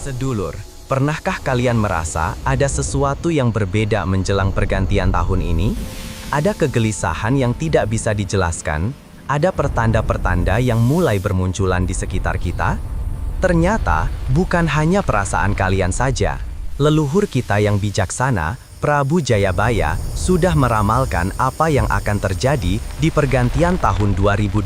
Sedulur, pernahkah kalian merasa ada sesuatu yang berbeda menjelang pergantian tahun ini? Ada kegelisahan yang tidak bisa dijelaskan, ada pertanda-pertanda yang mulai bermunculan di sekitar kita? Ternyata, bukan hanya perasaan kalian saja. Leluhur kita yang bijaksana, Prabu Jayabaya, sudah meramalkan apa yang akan terjadi di pergantian tahun 2025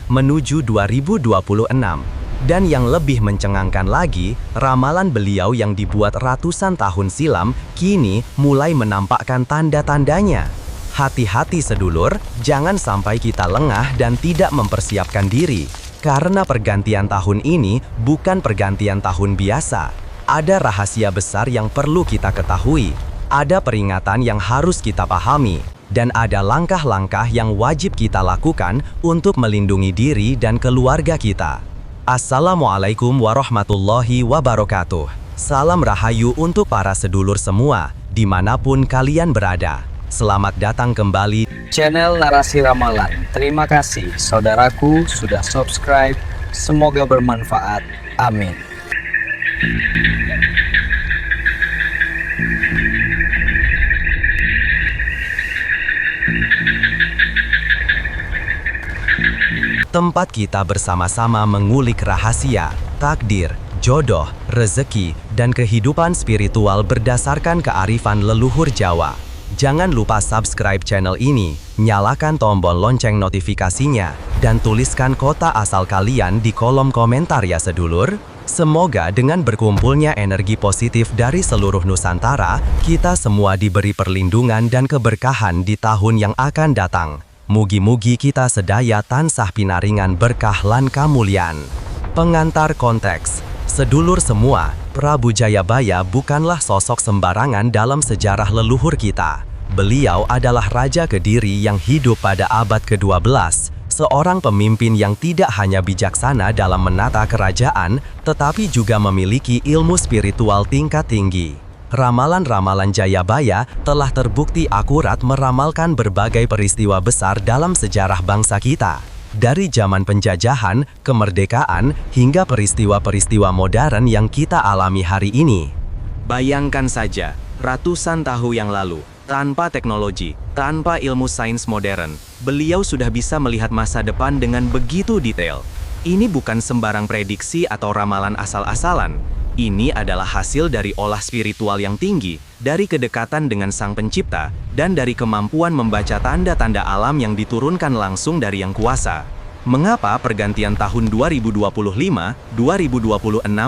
menuju 2026. Dan yang lebih mencengangkan lagi, ramalan beliau yang dibuat ratusan tahun silam kini mulai menampakkan tanda-tandanya. Hati-hati sedulur, jangan sampai kita lengah dan tidak mempersiapkan diri. Karena pergantian tahun ini bukan pergantian tahun biasa. Ada rahasia besar yang perlu kita ketahui. Ada peringatan yang harus kita pahami. Dan ada langkah-langkah yang wajib kita lakukan untuk melindungi diri dan keluarga kita. Assalamualaikum warahmatullahi wabarakatuh. Salam rahayu untuk para sedulur semua, dimanapun kalian berada. Selamat datang kembali channel Narasi Ramalan. Terima kasih saudaraku sudah subscribe. Semoga bermanfaat. Amin. Tempat kita bersama-sama mengulik rahasia, takdir, jodoh, rezeki, dan kehidupan spiritual berdasarkan kearifan leluhur Jawa. Jangan lupa subscribe channel ini, nyalakan tombol lonceng notifikasinya, dan tuliskan kota asal kalian di kolom komentar ya sedulur. Semoga dengan berkumpulnya energi positif dari seluruh Nusantara, kita semua diberi perlindungan dan keberkahan di tahun yang akan datang. Mugi-mugi kita sedaya tansah pinaringan berkah lan kamulian. Pengantar konteks. Sedulur semua, Prabu Jayabaya bukanlah sosok sembarangan dalam sejarah leluhur kita. Beliau adalah Raja Kediri yang hidup pada abad ke-12, seorang pemimpin yang tidak hanya bijaksana dalam menata kerajaan, tetapi juga memiliki ilmu spiritual tingkat tinggi. Ramalan-ramalan Jayabaya telah terbukti akurat meramalkan berbagai peristiwa besar dalam sejarah bangsa kita. Dari zaman penjajahan, kemerdekaan, hingga peristiwa-peristiwa modern yang kita alami hari ini. Bayangkan saja, ratusan tahun yang lalu, tanpa teknologi, tanpa ilmu sains modern, beliau sudah bisa melihat masa depan dengan begitu detail. Ini bukan sembarang prediksi atau ramalan asal-asalan. Ini adalah hasil dari olah spiritual yang tinggi, dari kedekatan dengan Sang Pencipta, dan dari kemampuan membaca tanda-tanda alam yang diturunkan langsung dari Yang Kuasa. Mengapa pergantian tahun 2025-2026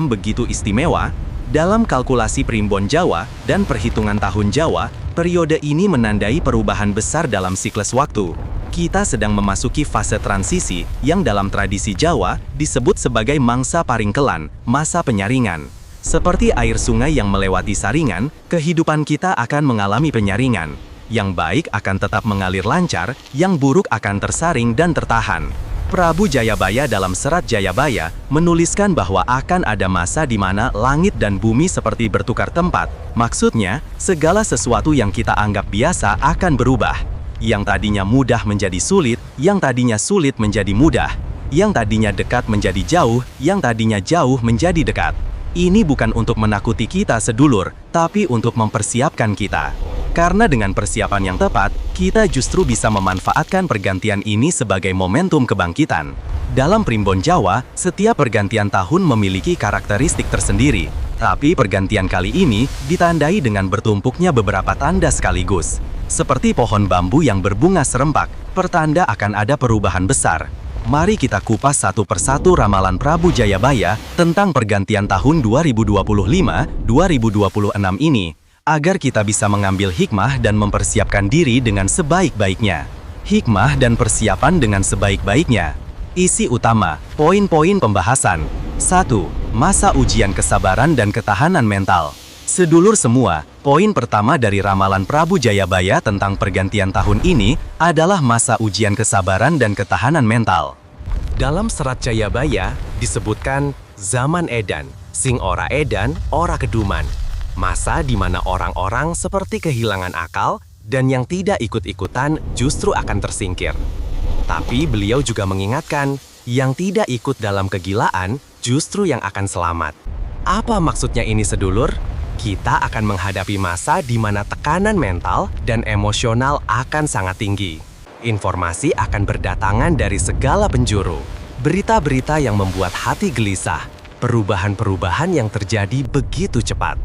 begitu istimewa? Dalam kalkulasi primbon Jawa dan perhitungan tahun Jawa, periode ini menandai perubahan besar dalam siklus waktu. Kita sedang memasuki fase transisi yang dalam tradisi Jawa disebut sebagai mangsa paringkelan, masa penyaringan. Seperti air sungai yang melewati saringan, kehidupan kita akan mengalami penyaringan. Yang baik akan tetap mengalir lancar, yang buruk akan tersaring dan tertahan. Prabu Jayabaya dalam Serat Jayabaya menuliskan bahwa akan ada masa di mana langit dan bumi seperti bertukar tempat. Maksudnya, segala sesuatu yang kita anggap biasa akan berubah. Yang tadinya mudah menjadi sulit, yang tadinya sulit menjadi mudah, yang tadinya dekat menjadi jauh, yang tadinya jauh menjadi dekat. Ini bukan untuk menakuti kita sedulur, tapi untuk mempersiapkan kita. Karena dengan persiapan yang tepat, kita justru bisa memanfaatkan pergantian ini sebagai momentum kebangkitan. Dalam primbon Jawa, setiap pergantian tahun memiliki karakteristik tersendiri. Tapi pergantian kali ini ditandai dengan bertumpuknya beberapa tanda sekaligus. Seperti pohon bambu yang berbunga serempak, pertanda akan ada perubahan besar. Mari kita kupas satu persatu ramalan Prabu Jayabaya tentang pergantian tahun 2025-2026 ini, agar kita bisa mengambil hikmah dan mempersiapkan diri dengan sebaik-baiknya. Hikmah dan persiapan dengan sebaik-baiknya. Isi utama, poin-poin pembahasan. 1. Masa ujian kesabaran dan ketahanan mental. Sedulur semua, poin pertama dari ramalan Prabu Jayabaya tentang pergantian tahun ini adalah masa ujian kesabaran dan ketahanan mental. Dalam Serat Jayabaya disebutkan zaman edan, sing ora edan, ora keduman. Masa di mana orang-orang seperti kehilangan akal dan yang tidak ikut-ikutan justru akan tersingkir. Tapi beliau juga mengingatkan, yang tidak ikut dalam kegilaan justru yang akan selamat. Apa maksudnya ini sedulur? Kita akan menghadapi masa di mana tekanan mental dan emosional akan sangat tinggi. Informasi akan berdatangan dari segala penjuru. Berita-berita yang membuat hati gelisah. Perubahan-perubahan yang terjadi begitu cepat.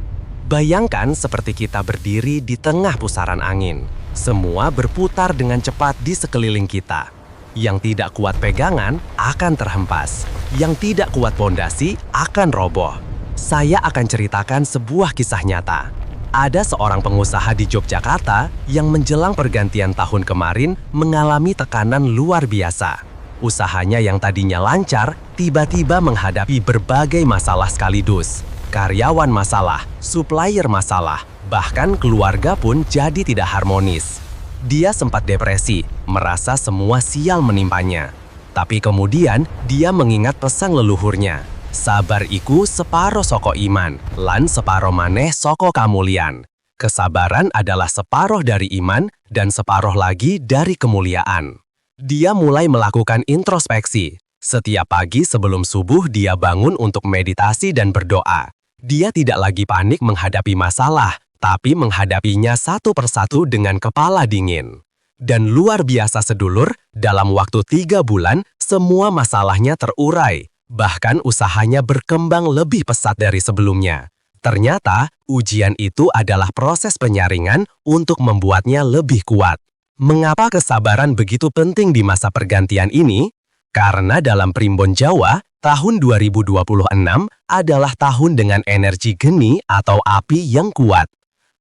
Bayangkan seperti kita berdiri di tengah pusaran angin. Semua berputar dengan cepat di sekeliling kita. Yang tidak kuat pegangan akan terhempas. Yang tidak kuat pondasi akan roboh. Saya akan ceritakan sebuah kisah nyata. Ada seorang pengusaha di Yogyakarta yang menjelang pergantian tahun kemarin mengalami tekanan luar biasa. Usahanya yang tadinya lancar, tiba-tiba menghadapi berbagai masalah sekaligus. Karyawan masalah, supplier masalah, bahkan keluarga pun jadi tidak harmonis. Dia sempat depresi, merasa semua sial menimpanya. Tapi kemudian dia mengingat pesan leluhurnya. Sabar iku separo soko iman, lan separo maneh soko kamulian. Kesabaran adalah separuh dari iman dan separuh lagi dari kemuliaan. Dia mulai melakukan introspeksi. Setiap pagi sebelum subuh dia bangun untuk meditasi dan berdoa. Dia tidak lagi panik menghadapi masalah, tapi menghadapinya satu persatu dengan kepala dingin. Dan luar biasa sedulur, dalam waktu 3 bulan, semua masalahnya terurai. Bahkan usahanya berkembang lebih pesat dari sebelumnya. Ternyata, ujian itu adalah proses penyaringan untuk membuatnya lebih kuat. Mengapa kesabaran begitu penting di masa pergantian ini? Karena dalam Primbon Jawa, tahun 2026 adalah tahun dengan energi geni atau api yang kuat.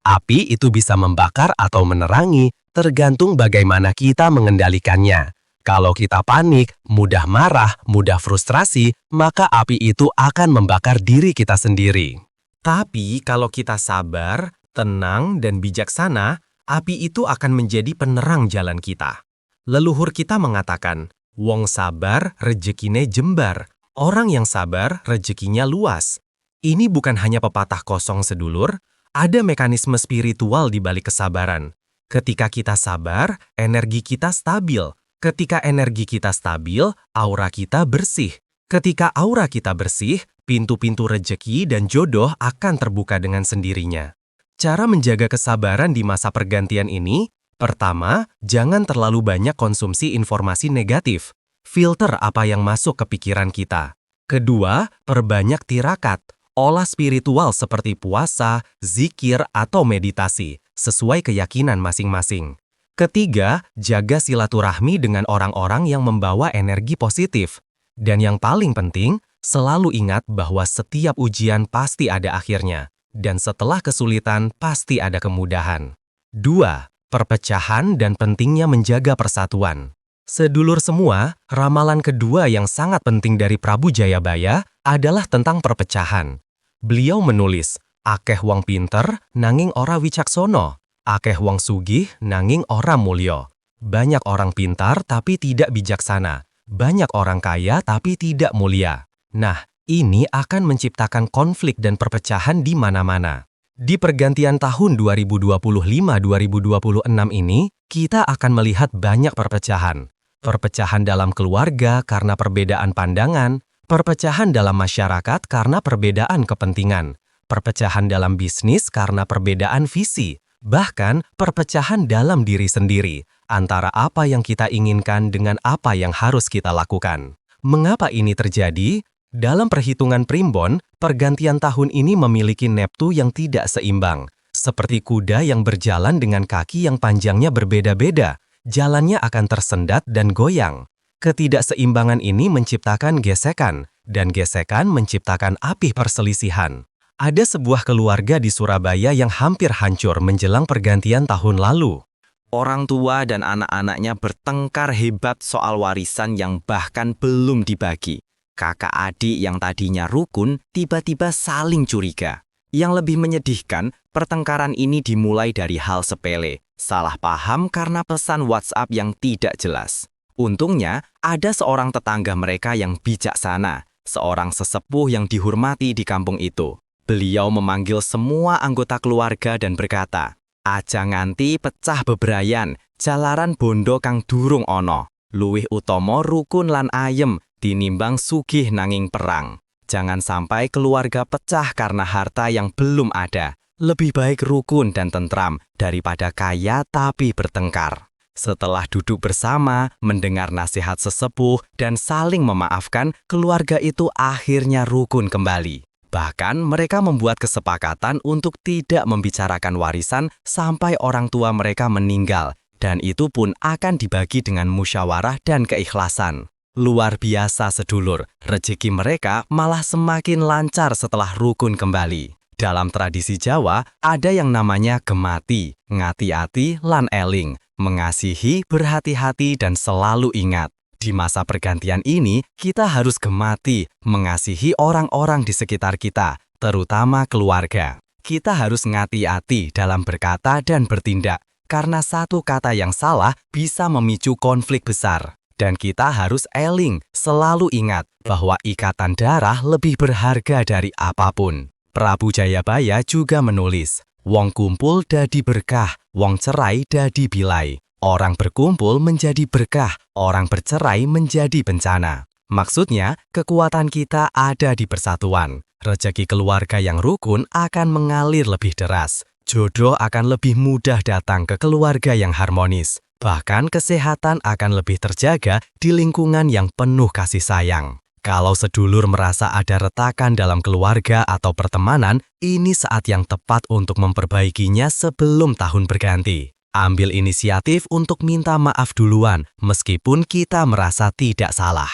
Api itu bisa membakar atau menerangi, tergantung bagaimana kita mengendalikannya. Kalau kita panik, mudah marah, mudah frustrasi, maka api itu akan membakar diri kita sendiri. Tapi kalau kita sabar, tenang, dan bijaksana, api itu akan menjadi penerang jalan kita. Leluhur kita mengatakan, wong sabar, rejekine jembar. Orang yang sabar, rejekinya luas. Ini bukan hanya pepatah kosong sedulur, ada mekanisme spiritual di balik kesabaran. Ketika kita sabar, energi kita stabil. Ketika energi kita stabil, aura kita bersih. Ketika aura kita bersih, pintu-pintu rejeki dan jodoh akan terbuka dengan sendirinya. Cara menjaga kesabaran di masa pergantian ini, pertama, jangan terlalu banyak konsumsi informasi negatif. Filter apa yang masuk ke pikiran kita. Kedua, perbanyak tirakat, olah spiritual seperti puasa, zikir, atau meditasi, sesuai keyakinan masing-masing. Ketiga, jaga silaturahmi dengan orang-orang yang membawa energi positif. Dan yang paling penting, selalu ingat bahwa setiap ujian pasti ada akhirnya. Dan setelah kesulitan, pasti ada kemudahan. 2. Perpecahan dan pentingnya menjaga persatuan. Sedulur semua, ramalan kedua yang sangat penting dari Prabu Jayabaya adalah tentang perpecahan. Beliau menulis, akeh wong pinter nanging ora wicaksono, akeh wong sugih nanging ora mulya. Banyak orang pintar tapi tidak bijaksana, banyak orang kaya tapi tidak mulia. Nah, ini akan menciptakan konflik dan perpecahan di mana-mana. Di pergantian tahun 2025-2026 ini, kita akan melihat banyak perpecahan. Perpecahan dalam keluarga karena perbedaan pandangan, perpecahan dalam masyarakat karena perbedaan kepentingan, perpecahan dalam bisnis karena perbedaan visi, bahkan perpecahan dalam diri sendiri, antara apa yang kita inginkan dengan apa yang harus kita lakukan. Mengapa ini terjadi? Dalam perhitungan Primbon, pergantian tahun ini memiliki neptu yang tidak seimbang, seperti kuda yang berjalan dengan kaki yang panjangnya berbeda-beda. Jalannya akan tersendat dan goyang. Ketidakseimbangan ini menciptakan gesekan, dan gesekan menciptakan api perselisihan. Ada sebuah keluarga di Surabaya yang hampir hancur menjelang pergantian tahun lalu. Orang tua dan anak-anaknya bertengkar hebat soal warisan yang bahkan belum dibagi. Kakak adik yang tadinya rukun tiba-tiba saling curiga. Yang lebih menyedihkan, pertengkaran ini dimulai dari hal sepele. Salah paham karena pesan WhatsApp yang tidak jelas. Untungnya, ada seorang tetangga mereka yang bijaksana, seorang sesepuh yang dihormati di kampung itu. Beliau memanggil semua anggota keluarga dan berkata, "Aja nganti pecah bebrayan, jalaran bondo kang durung ono. Luwih utama rukun lan ayem, tinimbang sugih nanging perang." Jangan sampai keluarga pecah karena harta yang belum ada. Lebih baik rukun dan tentram daripada kaya tapi bertengkar. Setelah duduk bersama, mendengar nasihat sesepuh, dan saling memaafkan, keluarga itu akhirnya rukun kembali. Bahkan mereka membuat kesepakatan untuk tidak membicarakan warisan sampai orang tua mereka meninggal, dan itu pun akan dibagi dengan musyawarah dan keikhlasan. Luar biasa sedulur, rezeki mereka malah semakin lancar setelah rukun kembali. Dalam tradisi Jawa, ada yang namanya gemati, ngati-ati, lan eling, mengasihi, berhati-hati, dan selalu ingat. Di masa pergantian ini, kita harus gemati, mengasihi orang-orang di sekitar kita, terutama keluarga. Kita harus ngati-ati dalam berkata dan bertindak, karena satu kata yang salah bisa memicu konflik besar. Dan kita harus eling, selalu ingat bahwa ikatan darah lebih berharga dari apapun. Prabu Jayabaya juga menulis, wong kumpul dadi berkah, wong cerai dadi bilai. Orang berkumpul menjadi berkah, orang bercerai menjadi bencana. Maksudnya, kekuatan kita ada di persatuan. Rezeki keluarga yang rukun akan mengalir lebih deras. Jodoh akan lebih mudah datang ke keluarga yang harmonis. Bahkan kesehatan akan lebih terjaga di lingkungan yang penuh kasih sayang. Kalau sedulur merasa ada retakan dalam keluarga atau pertemanan, ini saat yang tepat untuk memperbaikinya sebelum tahun berganti. Ambil inisiatif untuk minta maaf duluan, meskipun kita merasa tidak salah.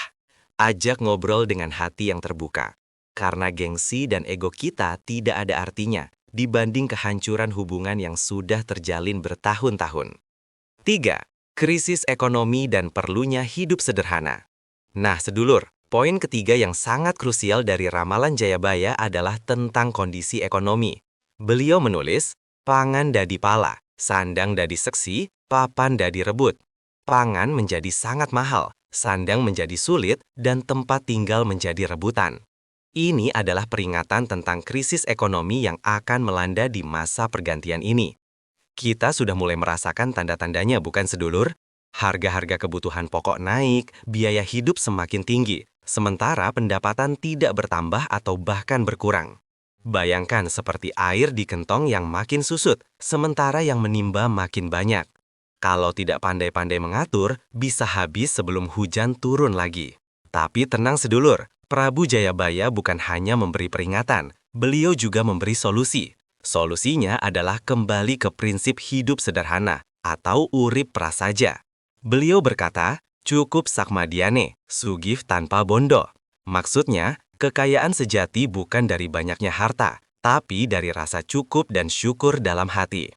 Ajak ngobrol dengan hati yang terbuka. Karena gengsi dan ego kita tidak ada artinya dibanding kehancuran hubungan yang sudah terjalin bertahun-tahun. 3. Krisis ekonomi dan perlunya hidup sederhana. Nah, sedulur, poin ketiga yang sangat krusial dari ramalan Jayabaya adalah tentang kondisi ekonomi. Beliau menulis, pangan dadi pala, sandang dadi seksi, papan dadi rebut. Pangan menjadi sangat mahal, sandang menjadi sulit, dan tempat tinggal menjadi rebutan. Ini adalah peringatan tentang krisis ekonomi yang akan melanda di masa pergantian ini. Kita sudah mulai merasakan tanda-tandanya, bukan sedulur? Harga-harga kebutuhan pokok naik, biaya hidup semakin tinggi, sementara pendapatan tidak bertambah atau bahkan berkurang. Bayangkan seperti air di kentong yang makin susut, sementara yang menimba makin banyak. Kalau tidak pandai-pandai mengatur, bisa habis sebelum hujan turun lagi. Tapi tenang sedulur, Prabu Jayabaya bukan hanya memberi peringatan, beliau juga memberi solusi. Solusinya adalah kembali ke prinsip hidup sederhana atau urip prasaja. Beliau berkata, cukup sakmadiane, sugih tanpa bondo. Maksudnya, kekayaan sejati bukan dari banyaknya harta, tapi dari rasa cukup dan syukur dalam hati.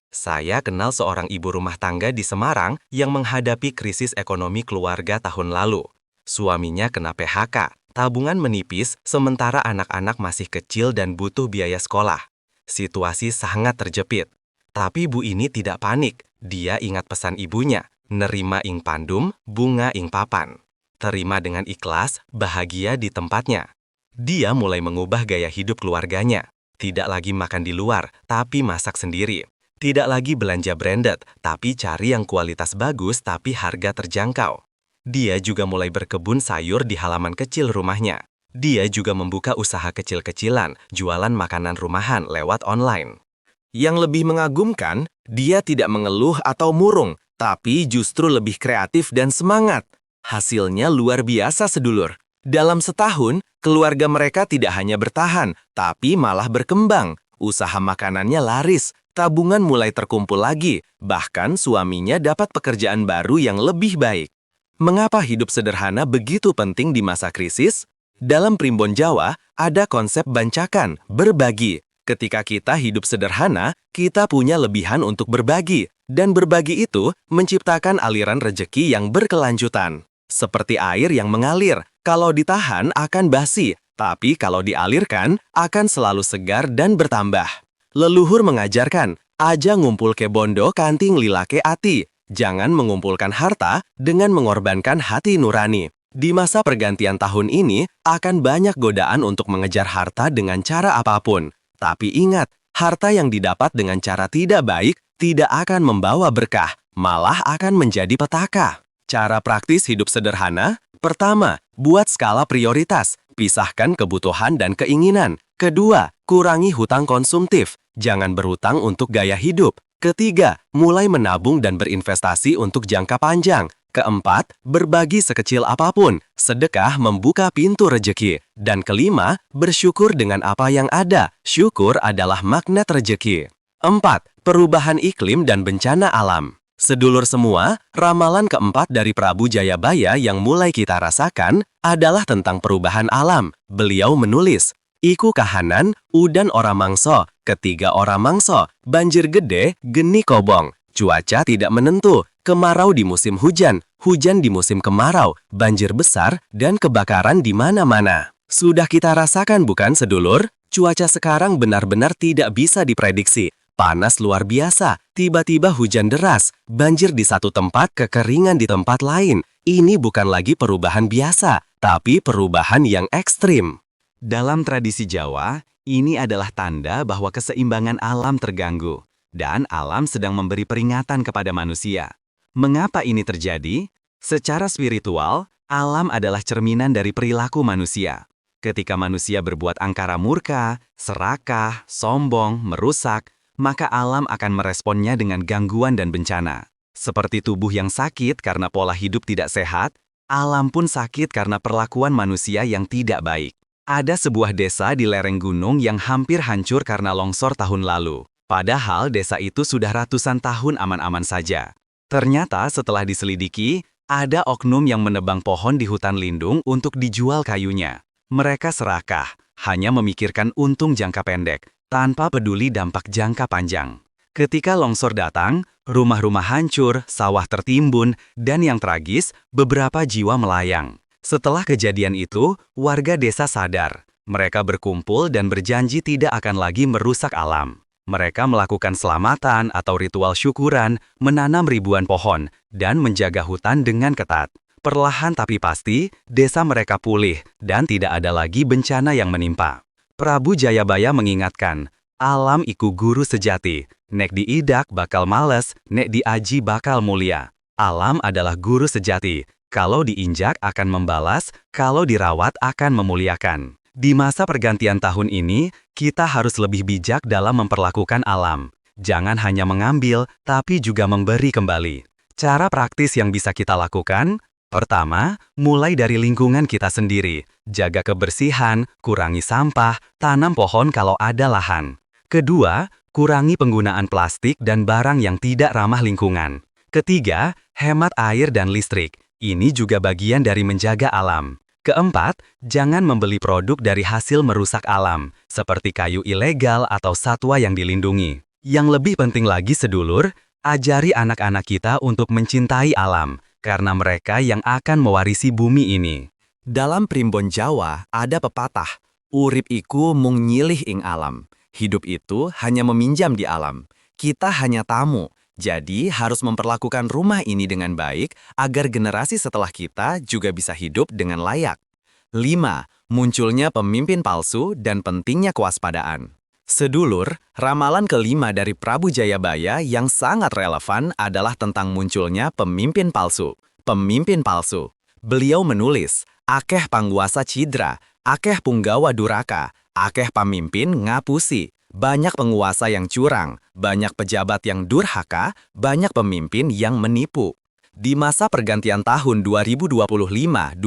Saya kenal seorang ibu rumah tangga di Semarang yang menghadapi krisis ekonomi keluarga tahun lalu. Suaminya kena PHK, tabungan menipis, sementara anak-anak masih kecil dan butuh biaya sekolah. Situasi sangat terjepit. Tapi ibu ini tidak panik. Dia ingat pesan ibunya, nerima ing pandum, bunga ing papan. Terima dengan ikhlas, bahagia di tempatnya. Dia mulai mengubah gaya hidup keluarganya. Tidak lagi makan di luar, tapi masak sendiri. Tidak lagi belanja branded, tapi cari yang kualitas bagus tapi harga terjangkau. Dia juga mulai berkebun sayur di halaman kecil rumahnya. Dia juga membuka usaha kecil-kecilan, jualan makanan rumahan lewat online. Yang lebih mengagumkan, dia tidak mengeluh atau murung, tapi justru lebih kreatif dan semangat. Hasilnya luar biasa sedulur. Dalam setahun, keluarga mereka tidak hanya bertahan, tapi malah berkembang. Usaha makanannya laris, tabungan mulai terkumpul lagi, bahkan suaminya dapat pekerjaan baru yang lebih baik. Mengapa hidup sederhana begitu penting di masa krisis? Dalam primbon Jawa, ada konsep bancakan, berbagi. Ketika kita hidup sederhana, kita punya lebihan untuk berbagi. Dan berbagi itu menciptakan aliran rejeki yang berkelanjutan. Seperti air yang mengalir, kalau ditahan akan basi, tapi kalau dialirkan akan selalu segar dan bertambah. Leluhur mengajarkan, aja ngumpul ke bondo kanting lilake ati. Jangan mengumpulkan harta dengan mengorbankan hati nurani. Di masa pergantian tahun ini, akan banyak godaan untuk mengejar harta dengan cara apapun. Tapi ingat, harta yang didapat dengan cara tidak baik tidak akan membawa berkah, malah akan menjadi petaka. Cara praktis hidup sederhana, pertama, buat skala prioritas. Pisahkan kebutuhan dan keinginan. Kedua, kurangi hutang konsumtif. Jangan berhutang untuk gaya hidup. Ketiga, mulai menabung dan berinvestasi untuk jangka panjang. Keempat, berbagi sekecil apapun. Sedekah membuka pintu rejeki. Dan kelima, bersyukur dengan apa yang ada. Syukur adalah magnet rejeki. 4. Perubahan iklim dan bencana alam. Sedulur semua, ramalan keempat dari Prabu Jayabaya yang mulai kita rasakan adalah tentang perubahan alam. Beliau menulis, Iku kahanan, udan ora mangso, ketiga ora mangso, banjir gede, geni kobong. Cuaca tidak menentu, kemarau di musim hujan, hujan di musim kemarau, banjir besar, dan kebakaran di mana-mana. Sudah kita rasakan bukan sedulur? Cuaca sekarang benar-benar tidak bisa diprediksi. Panas luar biasa, tiba-tiba hujan deras, banjir di satu tempat, kekeringan di tempat lain. Ini bukan lagi perubahan biasa, tapi perubahan yang ekstrim. Dalam tradisi Jawa, ini adalah tanda bahwa keseimbangan alam terganggu, dan alam sedang memberi peringatan kepada manusia. Mengapa ini terjadi? Secara spiritual, alam adalah cerminan dari perilaku manusia. Ketika manusia berbuat angkara murka, serakah, sombong, merusak, maka alam akan meresponnya dengan gangguan dan bencana. Seperti tubuh yang sakit karena pola hidup tidak sehat, alam pun sakit karena perlakuan manusia yang tidak baik. Ada sebuah desa di lereng gunung yang hampir hancur karena longsor tahun lalu. Padahal desa itu sudah ratusan tahun aman-aman saja. Ternyata setelah diselidiki, ada oknum yang menebang pohon di hutan lindung untuk dijual kayunya. Mereka serakah, hanya memikirkan untung jangka pendek, tanpa peduli dampak jangka panjang. Ketika longsor datang, rumah-rumah hancur, sawah tertimbun, dan yang tragis, beberapa jiwa melayang. Setelah kejadian itu, warga desa sadar. Mereka berkumpul dan berjanji tidak akan lagi merusak alam. Mereka melakukan selamatan atau ritual syukuran, menanam ribuan pohon, dan menjaga hutan dengan ketat. Perlahan tapi pasti, desa mereka pulih, dan tidak ada lagi bencana yang menimpa. Prabu Jayabaya mengingatkan, alam iku guru sejati, nek diidak bakal males, nek diaji bakal mulia. Alam adalah guru sejati, kalau diinjak akan membalas, kalau dirawat akan memuliakan. Di masa pergantian tahun ini, kita harus lebih bijak dalam memperlakukan alam. Jangan hanya mengambil, tapi juga memberi kembali. Cara praktis yang bisa kita lakukan, pertama, mulai dari lingkungan kita sendiri. Jaga kebersihan, kurangi sampah, tanam pohon kalau ada lahan. Kedua, kurangi penggunaan plastik dan barang yang tidak ramah lingkungan. Ketiga, hemat air dan listrik. Ini juga bagian dari menjaga alam. Keempat, jangan membeli produk dari hasil merusak alam, seperti kayu ilegal atau satwa yang dilindungi. Yang lebih penting lagi sedulur, ajari anak-anak kita untuk mencintai alam, karena mereka yang akan mewarisi bumi ini. Dalam primbon Jawa ada pepatah, urip iku mung nyilih ing alam. Hidup itu hanya meminjam di alam. Kita hanya tamu, jadi harus memperlakukan rumah ini dengan baik agar generasi setelah kita juga bisa hidup dengan layak. 5. Munculnya pemimpin palsu dan pentingnya kewaspadaan. Sedulur, ramalan kelima dari Prabu Jayabaya yang sangat relevan adalah tentang munculnya pemimpin palsu. Pemimpin palsu. Beliau menulis, akeh pangguasa cidra, akeh punggawa duraka, akeh pamimpin ngapusi. Banyak penguasa yang curang, banyak pejabat yang durhaka, banyak pemimpin yang menipu. Di masa pergantian tahun 2025-2026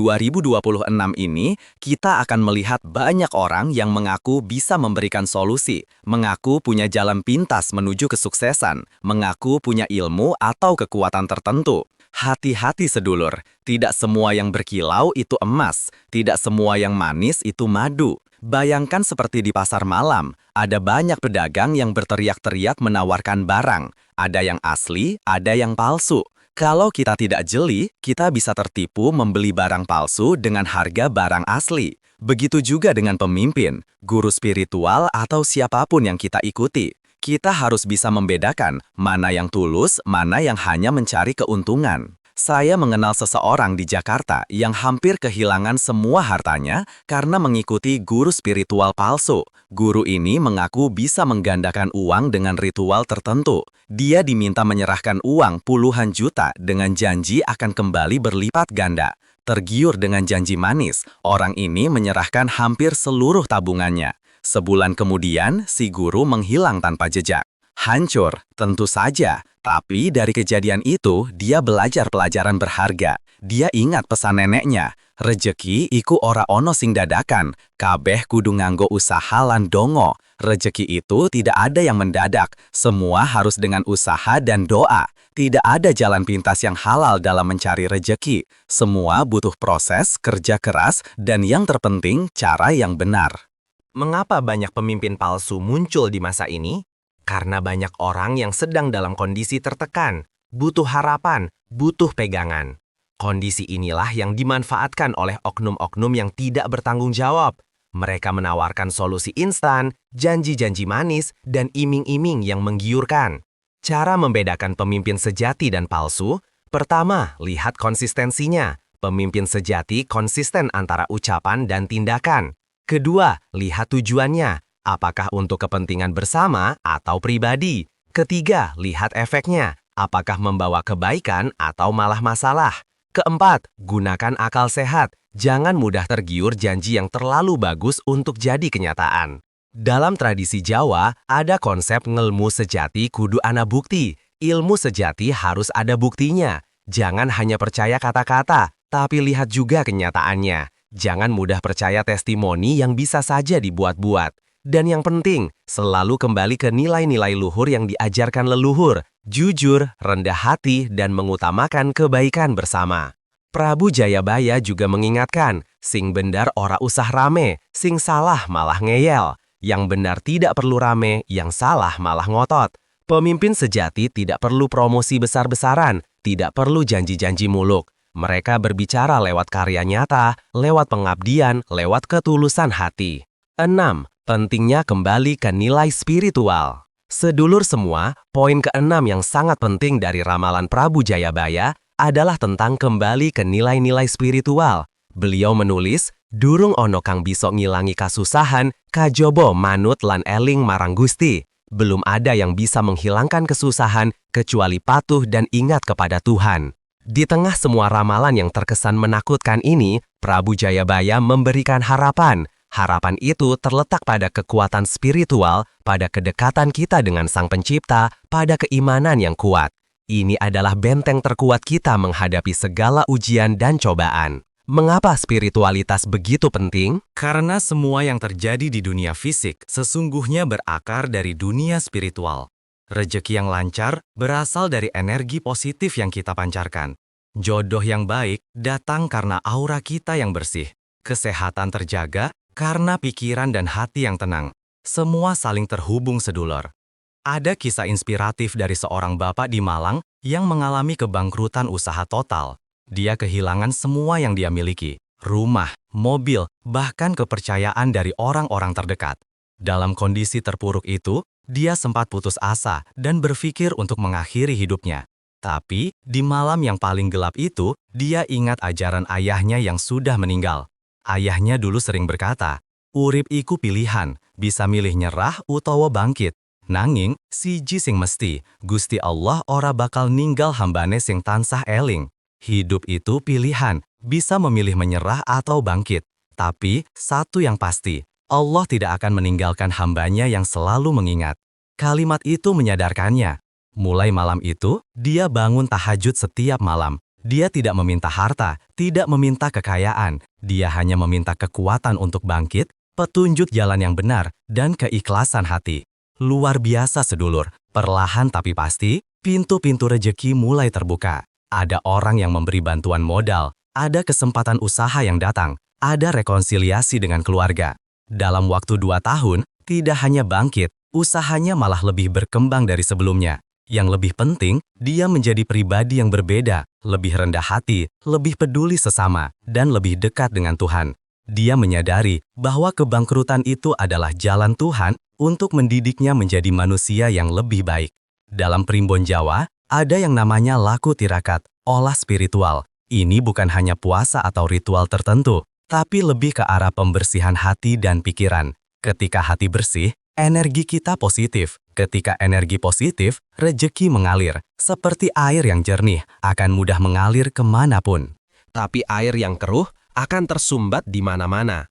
ini, kita akan melihat banyak orang yang mengaku bisa memberikan solusi, mengaku punya jalan pintas menuju kesuksesan, mengaku punya ilmu atau kekuatan tertentu. Hati-hati sedulur, tidak semua yang berkilau itu emas, tidak semua yang manis itu madu. Bayangkan seperti di pasar malam, ada banyak pedagang yang berteriak-teriak menawarkan barang, ada yang asli, ada yang palsu. Kalau kita tidak jeli, kita bisa tertipu membeli barang palsu dengan harga barang asli. Begitu juga dengan pemimpin, guru spiritual atau siapapun yang kita ikuti. Kita harus bisa membedakan mana yang tulus, mana yang hanya mencari keuntungan. Saya mengenal seseorang di Jakarta yang hampir kehilangan semua hartanya karena mengikuti guru spiritual palsu. Guru ini mengaku bisa menggandakan uang dengan ritual tertentu. Dia diminta menyerahkan uang puluhan juta dengan janji akan kembali berlipat ganda. Tergiur dengan janji manis, orang ini menyerahkan hampir seluruh tabungannya. Sebulan kemudian, si guru menghilang tanpa jejak. Hancur, tentu saja. Tapi dari kejadian itu, dia belajar pelajaran berharga. Dia ingat pesan neneknya, rejeki iku ora ono sing dadakan, kabeh kudu nganggo usaha lan dongo. Rejeki itu tidak ada yang mendadak, semua harus dengan usaha dan doa. Tidak ada jalan pintas yang halal dalam mencari rejeki. Semua butuh proses, kerja keras, dan yang terpenting, cara yang benar. Mengapa banyak pemimpin palsu muncul di masa ini? Karena banyak orang yang sedang dalam kondisi tertekan, butuh harapan, butuh pegangan. Kondisi inilah yang dimanfaatkan oleh oknum-oknum yang tidak bertanggung jawab. Mereka menawarkan solusi instan, janji-janji manis, dan iming-iming yang menggiurkan. Cara membedakan pemimpin sejati dan palsu, pertama, lihat konsistensinya. Pemimpin sejati konsisten antara ucapan dan tindakan. Kedua, lihat tujuannya. Apakah untuk kepentingan bersama atau pribadi? Ketiga, lihat efeknya. Apakah membawa kebaikan atau malah masalah? Keempat, gunakan akal sehat. Jangan mudah tergiur janji yang terlalu bagus untuk jadi kenyataan. Dalam tradisi Jawa, ada konsep ngelmu sejati kudu ana bukti. Ilmu sejati harus ada buktinya. Jangan hanya percaya kata-kata, tapi lihat juga kenyataannya. Jangan mudah percaya testimoni yang bisa saja dibuat-buat. Dan yang penting, selalu kembali ke nilai-nilai luhur yang diajarkan leluhur, jujur, rendah hati, dan mengutamakan kebaikan bersama. Prabu Jayabaya juga mengingatkan, sing benar ora usah rame, sing salah malah ngeyel. Yang benar tidak perlu rame, yang salah malah ngotot. Pemimpin sejati tidak perlu promosi besar-besaran, tidak perlu janji-janji muluk. Mereka berbicara lewat karya nyata, lewat pengabdian, lewat ketulusan hati. 6. Pentingnya kembali ke nilai spiritual. Sedulur semua, poin ke-6 yang sangat penting dari ramalan Prabu Jayabaya adalah tentang kembali ke nilai-nilai spiritual. Beliau menulis, durung ono kang bisa ngilangi kasusahan, kajobo manut lan eling marang Gusti. Belum ada yang bisa menghilangkan kesusahan kecuali patuh dan ingat kepada Tuhan. Di tengah semua ramalan yang terkesan menakutkan ini, Prabu Jayabaya memberikan harapan. Harapan itu terletak pada kekuatan spiritual, pada kedekatan kita dengan Sang Pencipta, pada keimanan yang kuat. Ini adalah benteng terkuat kita menghadapi segala ujian dan cobaan. Mengapa spiritualitas begitu penting? Karena semua yang terjadi di dunia fisik sesungguhnya berakar dari dunia spiritual. Rejeki yang lancar berasal dari energi positif yang kita pancarkan. Jodoh yang baik datang karena aura kita yang bersih. Kesehatan terjaga karena pikiran dan hati yang tenang. Semua saling terhubung sedulur. Ada kisah inspiratif dari seorang bapak di Malang yang mengalami kebangkrutan usaha total. Dia kehilangan semua yang dia miliki, rumah, mobil, bahkan kepercayaan dari orang-orang terdekat. Dalam kondisi terpuruk itu, dia sempat putus asa dan berpikir untuk mengakhiri hidupnya. Tapi, di malam yang paling gelap itu, dia ingat ajaran ayahnya yang sudah meninggal. Ayahnya dulu sering berkata, urip iku pilihan, bisa milih nyerah utawa bangkit. Nanging, siji sing mesti, Gusti Allah ora bakal ninggal hambane sing tansah eling. Hidup itu pilihan, bisa memilih menyerah atau bangkit. Tapi, satu yang pasti, Allah tidak akan meninggalkan hambanya yang selalu mengingat. Kalimat itu menyadarkannya. Mulai malam itu, dia bangun tahajud setiap malam. Dia tidak meminta harta, tidak meminta kekayaan. Dia hanya meminta kekuatan untuk bangkit, petunjuk jalan yang benar, dan keikhlasan hati. Luar biasa sedulur, perlahan tapi pasti, pintu-pintu rejeki mulai terbuka. Ada orang yang memberi bantuan modal, ada kesempatan usaha yang datang, ada rekonsiliasi dengan keluarga. Dalam waktu 2 tahun, tidak hanya bangkit, usahanya malah lebih berkembang dari sebelumnya. Yang lebih penting, dia menjadi pribadi yang berbeda, lebih rendah hati, lebih peduli sesama, dan lebih dekat dengan Tuhan. Dia menyadari bahwa kebangkrutan itu adalah jalan Tuhan untuk mendidiknya menjadi manusia yang lebih baik. Dalam primbon Jawa, ada yang namanya laku tirakat, olah spiritual. Ini bukan hanya puasa atau ritual tertentu, tapi lebih ke arah pembersihan hati dan pikiran. Ketika hati bersih, energi kita positif. Ketika energi positif, rejeki mengalir. Seperti air yang jernih, akan mudah mengalir kemanapun. tapi air yang keruh akan tersumbat di mana-mana.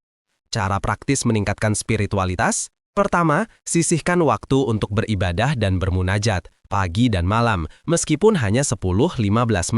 Cara praktis meningkatkan spiritualitas: pertama, sisihkan waktu untuk beribadah dan bermunajat, pagi dan malam, meskipun hanya 10-15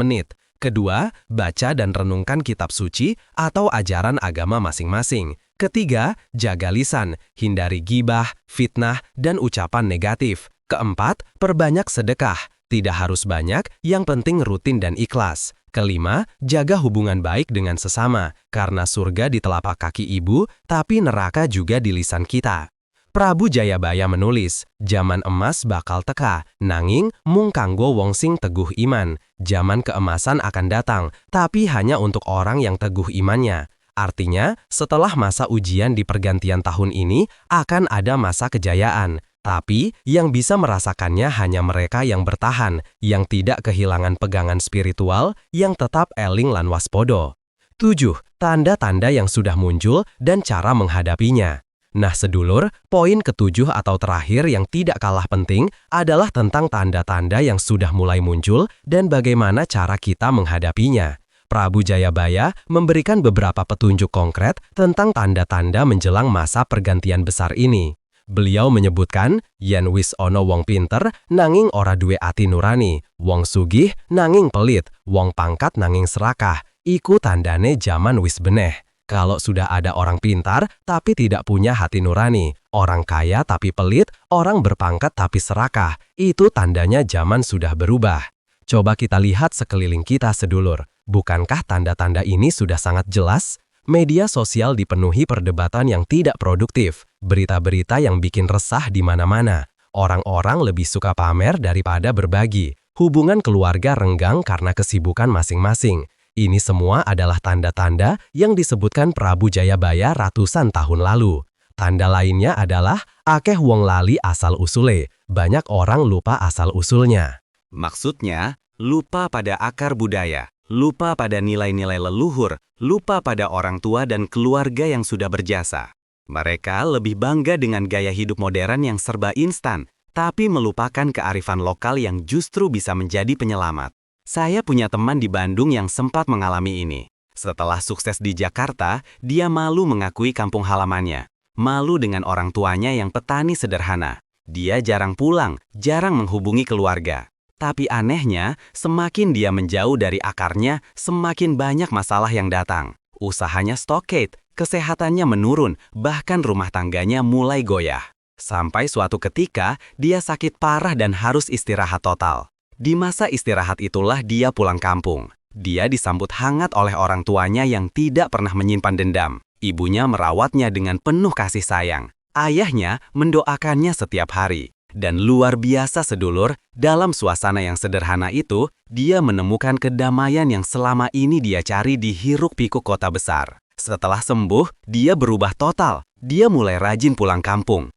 menit. Kedua, baca dan renungkan kitab suci atau ajaran agama masing-masing. Ketiga, jaga lisan, hindari gibah, fitnah, dan ucapan negatif. Keempat, perbanyak sedekah. Tidak harus banyak, yang penting rutin dan ikhlas. Kelima, jaga hubungan baik dengan sesama, karena surga di telapak kaki ibu, tapi neraka juga di lisan kita. Prabu Jayabaya menulis, zaman emas bakal teka, nanging mung kanggo wong sing teguh iman. Zaman keemasan akan datang, tapi hanya untuk orang yang teguh imannya. Artinya, setelah masa ujian di pergantian tahun ini, akan ada masa kejayaan. Tapi, yang bisa merasakannya hanya mereka yang bertahan, yang tidak kehilangan pegangan spiritual, yang tetap eling lan waspodo. 7. Tanda-tanda yang sudah muncul dan cara menghadapinya. Nah sedulur, poin ketujuh atau terakhir yang tidak kalah penting adalah tentang tanda-tanda yang sudah mulai muncul dan bagaimana cara kita menghadapinya. Prabu Jayabaya memberikan beberapa petunjuk konkret tentang tanda-tanda menjelang masa pergantian besar ini. Beliau menyebutkan, yen wis ono wong pinter nanging ora duwe ati nurani, wong sugih nanging pelit, wong pangkat nanging serakah, iku tandane zaman wis beneh. Kalau sudah ada orang pintar tapi tidak punya hati nurani, orang kaya tapi pelit, orang berpangkat tapi serakah, itu tandanya zaman sudah berubah. Coba kita lihat sekeliling kita sedulur, bukankah tanda-tanda ini sudah sangat jelas? Media sosial dipenuhi perdebatan yang tidak produktif, berita-berita yang bikin resah di mana-mana. Orang-orang lebih suka pamer daripada berbagi, hubungan keluarga renggang karena kesibukan masing-masing. Ini semua adalah tanda-tanda yang disebutkan Prabu Jayabaya ratusan tahun lalu. Tanda lainnya adalah akeh wong lali asal-usule, banyak orang lupa asal-usulnya. Maksudnya, lupa pada akar budaya, lupa pada nilai-nilai leluhur, lupa pada orang tua dan keluarga yang sudah berjasa. Mereka lebih bangga dengan gaya hidup modern yang serba instan, tapi melupakan kearifan lokal yang justru bisa menjadi penyelamat. Saya punya teman di Bandung yang sempat mengalami ini. Setelah sukses di Jakarta, dia malu mengakui kampung halamannya. Malu dengan orang tuanya yang petani sederhana. Dia jarang pulang, jarang menghubungi keluarga. Tapi anehnya, semakin dia menjauh dari akarnya, semakin banyak masalah yang datang. Usahanya stockade, kesehatannya menurun, bahkan rumah tangganya mulai goyah. Sampai suatu ketika, dia sakit parah dan harus istirahat total. Di masa istirahat itulah dia pulang kampung. Dia disambut hangat oleh orang tuanya yang tidak pernah menyimpan dendam. Ibunya merawatnya dengan penuh kasih sayang. Ayahnya mendoakannya setiap hari. Dan luar biasa sedulur, dalam suasana yang sederhana itu, dia menemukan kedamaian yang selama ini dia cari di hiruk-pikuk kota besar. Setelah sembuh, dia berubah total. Dia mulai rajin pulang kampung.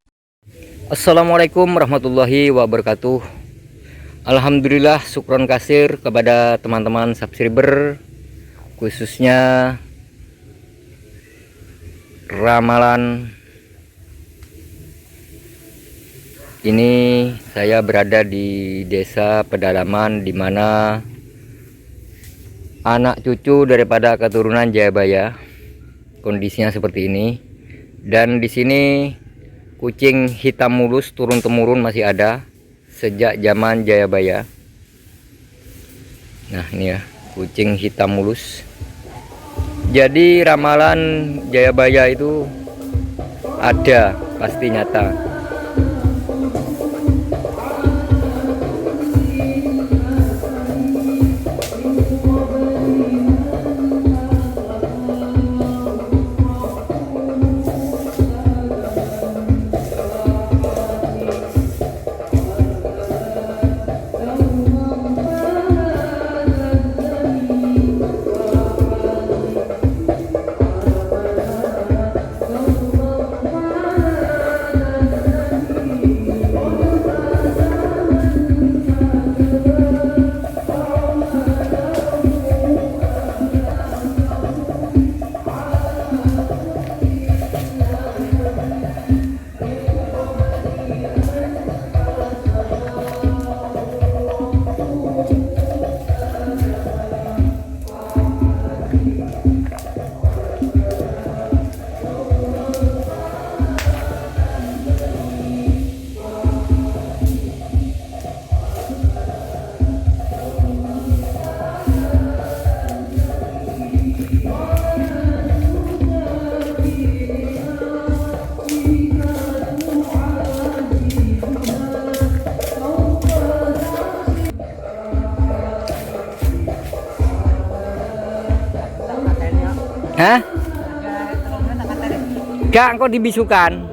Assalamualaikum warahmatullahi wabarakatuh. Alhamdulillah, syukron kasir kepada teman-teman subscriber, khususnya ramalan ini. Saya berada di desa pedalaman di mana anak cucu daripada keturunan Jayabaya. Kondisinya seperti ini. Dan di sini kucing hitam mulus turun-temurun masih ada sejak zaman Jayabaya. Nah ini ya, kucing hitam mulus. Jadi ramalan Jayabaya itu ada, pasti nyata. Hah? Gak, engkau dibisukan.